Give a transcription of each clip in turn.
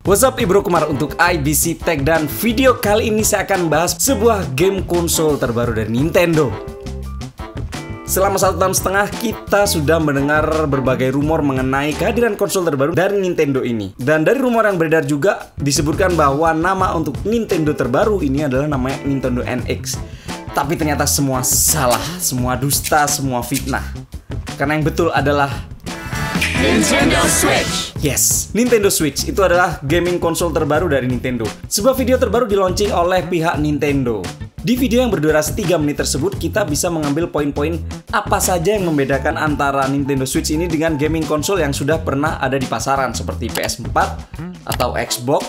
What's up Ibro Kumar untuk IBC Tech, dan video kali ini saya akan bahas sebuah game konsol terbaru dari Nintendo. Selama 1,5 tahun kita sudah mendengar berbagai rumor mengenai kehadiran konsol terbaru dari Nintendo ini. Dan dari rumor yang beredar juga disebutkan bahwa nama untuk Nintendo terbaru ini adalah namanya Nintendo NX. Tapi ternyata semua salah, semua dusta, semua fitnah. Karena yang betul adalah Nintendo Switch. Yes, Nintendo Switch itu adalah gaming konsol terbaru dari Nintendo. Sebuah video terbaru di-launching oleh pihak Nintendo. Di video yang berdurasi 3 menit tersebut, kita bisa mengambil poin-poin apa saja yang membedakan antara Nintendo Switch ini dengan gaming konsol yang sudah pernah ada di pasaran seperti PS4 atau Xbox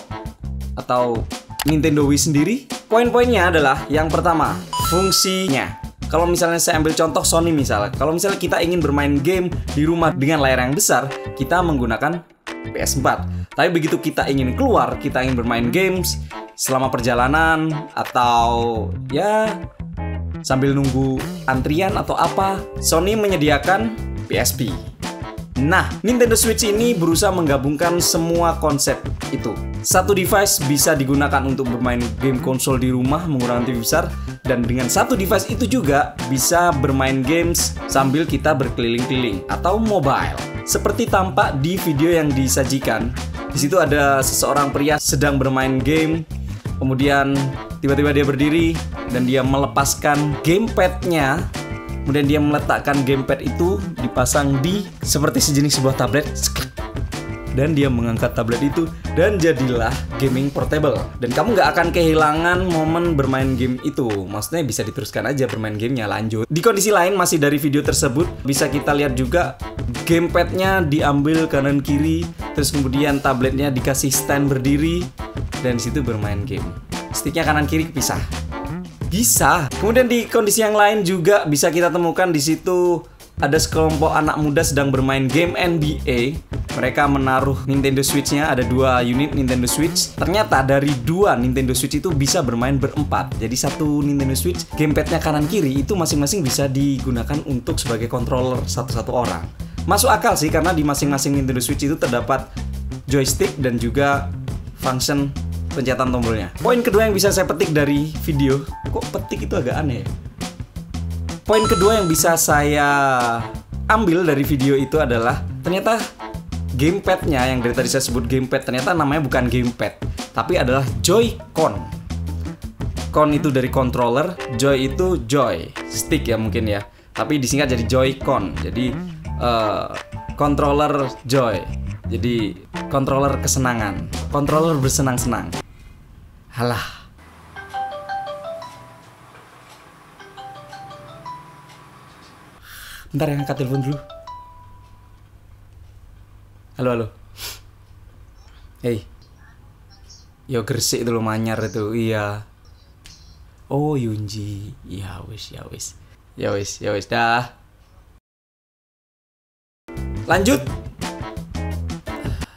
atau Nintendo Wii sendiri. Poin-poinnya adalah yang pertama, fungsinya. Kalau misalnya saya ambil contoh Sony misalnya, kalau misalnya kita ingin bermain game di rumah dengan layar yang besar, kita menggunakan PS4. Tapi begitu kita ingin keluar, kita ingin bermain games selama perjalanan atau ya sambil nunggu antrian atau apa, Sony menyediakan PSP. Nah, Nintendo Switch ini berusaha menggabungkan semua konsep itu. Satu device bisa digunakan untuk bermain game konsol di rumah menggunakan TV besar, dan dengan satu device itu juga bisa bermain games sambil kita berkeliling-keliling atau mobile. Seperti tampak di video yang disajikan, di situ ada seseorang pria sedang bermain game, kemudian tiba-tiba dia berdiri dan dia melepaskan gamepad-nya. Kemudian dia meletakkan gamepad itu dipasang di seperti sejenis sebuah tablet. Dan dia mengangkat tablet itu dan jadilah gaming portable. Dan kamu nggak akan kehilangan momen bermain game itu. Maksudnya bisa diteruskan aja bermain gamenya, lanjut. Di kondisi lain masih dari video tersebut bisa kita lihat juga gamepadnya diambil kanan kiri, terus kemudian tabletnya dikasih stand berdiri dan di situ bermain game. Sticknya kanan kiri kepisah. Bisa. Kemudian di kondisi yang lain juga bisa kita temukan di situ ada sekelompok anak muda sedang bermain game NBA. Mereka menaruh Nintendo Switch-nya, ada 2 unit Nintendo Switch. Ternyata dari 2 Nintendo Switch itu bisa bermain berempat. Jadi satu Nintendo Switch, gamepad-nya kanan kiri itu masing-masing bisa digunakan untuk sebagai controller satu-satu orang. Masuk akal sih karena di masing-masing Nintendo Switch itu terdapat joystick dan juga function pencetatan tombolnya. Poin kedua yang bisa saya petik dari video, kok petik itu agak aneh ya? Poin kedua yang bisa saya ambil dari video itu adalah ternyata gamepadnya yang dari tadi saya sebut gamepad, ternyata namanya bukan gamepad, tapi adalah Joy-Con. Con itu dari controller, Joy itu joy, stick ya mungkin ya, tapi disingkat jadi Joy-Con. Jadi controller joy, jadi controller kesenangan, controller bersenang-senang. Halah. Bentar ya, angkat telepon dulu. Halo, halo. Hey. Yo Gresik itu lo manyar itu, iya. Oh Yunji, ya wis, ya wis. Ya wis, ya wis, dah. Lanjut.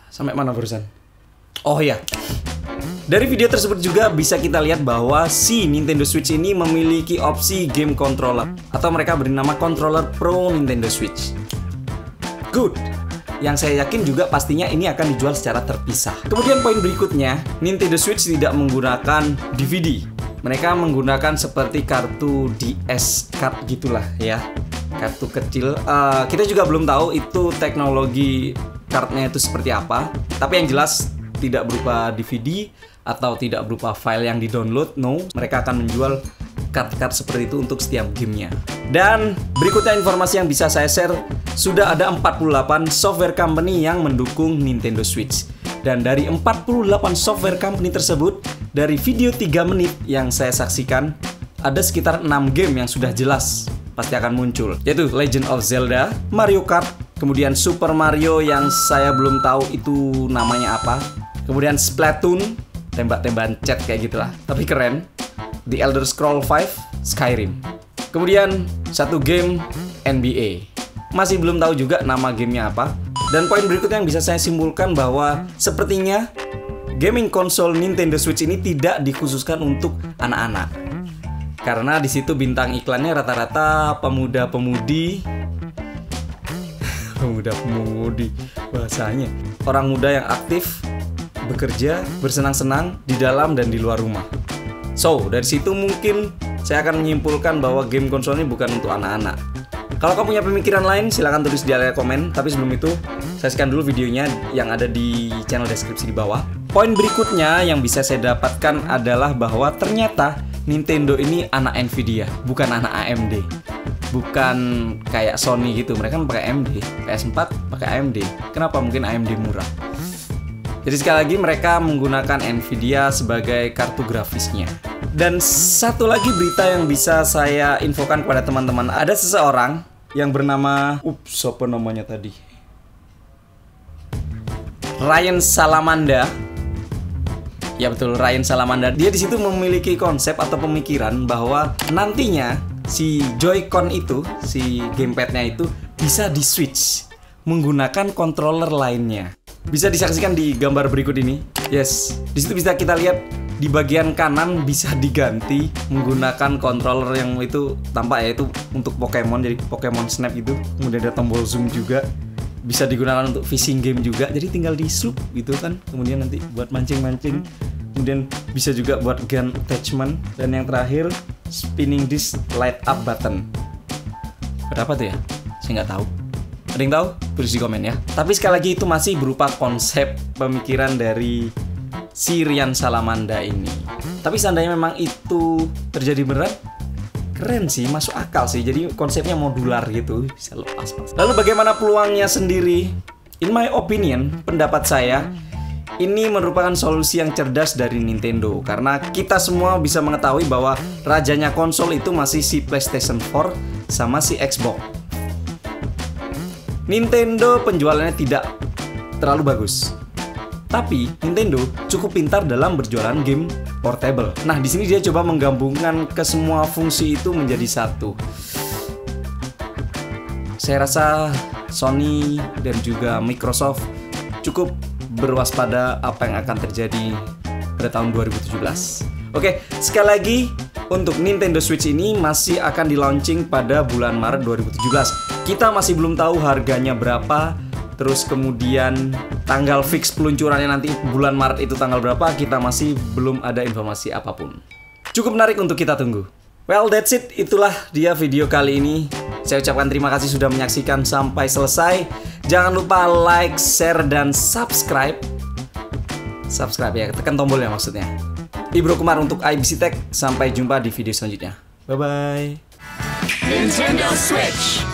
Sampai mana barusan? Oh iya. Dari video tersebut juga bisa kita lihat bahwa si Nintendo Switch ini memiliki opsi game controller, atau mereka beri nama controller Pro Nintendo Switch. Good. Yang saya yakin juga pastinya ini akan dijual secara terpisah. Kemudian poin berikutnya, Nintendo Switch tidak menggunakan DVD. Mereka menggunakan seperti kartu DS card gitulah ya, kartu kecil. Kita juga belum tahu itu teknologi cardnya itu seperti apa. Tapi yang jelas tidak berupa DVD atau tidak berupa file yang di-download. No, mereka akan menjual card-card seperti itu untuk setiap gamenya. Dan berikutnya informasi yang bisa saya share, sudah ada 48 software company yang mendukung Nintendo Switch. Dan dari 48 software company tersebut, dari video 3 menit yang saya saksikan, ada sekitar 6 game yang sudah jelas pasti akan muncul, yaitu Legend of Zelda, Mario Kart, kemudian Super Mario yang saya belum tahu itu namanya apa, kemudian Splatoon, tembak-tembakan chat kayak gitulah, tapi keren. The Elder Scrolls V, Skyrim. Kemudian satu game NBA. Masih belum tahu juga nama gamenya apa. Dan poin berikutnya yang bisa saya simpulkan bahwa sepertinya gaming konsol Nintendo Switch ini tidak dikhususkan untuk anak-anak. Karena di situ bintang iklannya rata-rata pemuda-pemudi. Pemuda-pemudi bahasanya. Orang muda yang aktif bekerja, bersenang-senang di dalam dan di luar rumah. So, dari situ mungkin saya akan menyimpulkan bahwa game konsol ini bukan untuk anak-anak. Kalau kamu punya pemikiran lain, silahkan tulis di area komen. Tapi sebelum itu, saya scan dulu videonya yang ada di channel deskripsi di bawah. Poin berikutnya yang bisa saya dapatkan adalah bahwa ternyata Nintendo ini anak Nvidia, bukan anak AMD. Bukan kayak Sony gitu, mereka kan pakai AMD. PS4 pakai AMD. Kenapa? Mungkin AMD murah. Jadi sekali lagi mereka menggunakan Nvidia sebagai kartu grafisnya. Dan satu lagi berita yang bisa saya infokan kepada teman-teman. Ada seseorang yang bernama siapa namanya tadi? Ryan Salamanda. Ya betul, Ryan Salamanda. Dia di situ memiliki konsep atau pemikiran bahwa nantinya si Joy-Con itu, si gamepadnya itu bisa di-switch menggunakan controller lainnya. Bisa disaksikan di gambar berikut ini. Yes, di situ bisa kita lihat di bagian kanan bisa diganti menggunakan controller yang itu tampak ya itu untuk Pokemon, jadi Pokemon Snap itu. Kemudian ada tombol zoom juga. Bisa digunakan untuk fishing game juga. Jadi tinggal di sloop gitu kan. Kemudian nanti buat mancing-mancing. Kemudian bisa juga buat gun attachment. Dan yang terakhir, spinning this light up button. Berapa tuh ya? Saya nggak tahu. Ada yang tahu? Tulis di komen ya. Tapi sekali lagi itu masih berupa konsep pemikiran dari si Ryan Salamanda ini. Tapi seandainya memang itu terjadi beneran, keren sih, masuk akal sih. Jadi konsepnya modular gitu, bisa lepas. Lalu bagaimana peluangnya sendiri? In my opinion, pendapat saya, ini merupakan solusi yang cerdas dari Nintendo. Karena kita semua bisa mengetahui bahwa rajanya konsol itu masih si PlayStation 4 sama si Xbox. Nintendo penjualannya tidak terlalu bagus. Tapi Nintendo cukup pintar dalam berjualan game portable. Nah, di sini dia coba menggabungkan ke semua fungsi itu menjadi satu. Saya rasa Sony dan juga Microsoft cukup berwaspada apa yang akan terjadi pada tahun 2017. Oke, sekali lagi untuk Nintendo Switch ini masih akan di-launching pada bulan Maret 2017. Kita masih belum tahu harganya berapa. Terus kemudian tanggal fix peluncurannya nanti bulan Maret itu tanggal berapa, kita masih belum ada informasi apapun. Cukup menarik untuk kita tunggu. Well, that's it. Itulah dia video kali ini. Saya ucapkan terima kasih sudah menyaksikan sampai selesai. Jangan lupa like, share, dan subscribe. Subscribe ya, tekan tombolnya maksudnya. Ibro Kumar untuk IBC Tech. Sampai jumpa di video selanjutnya. Bye-bye. Nintendo Switch.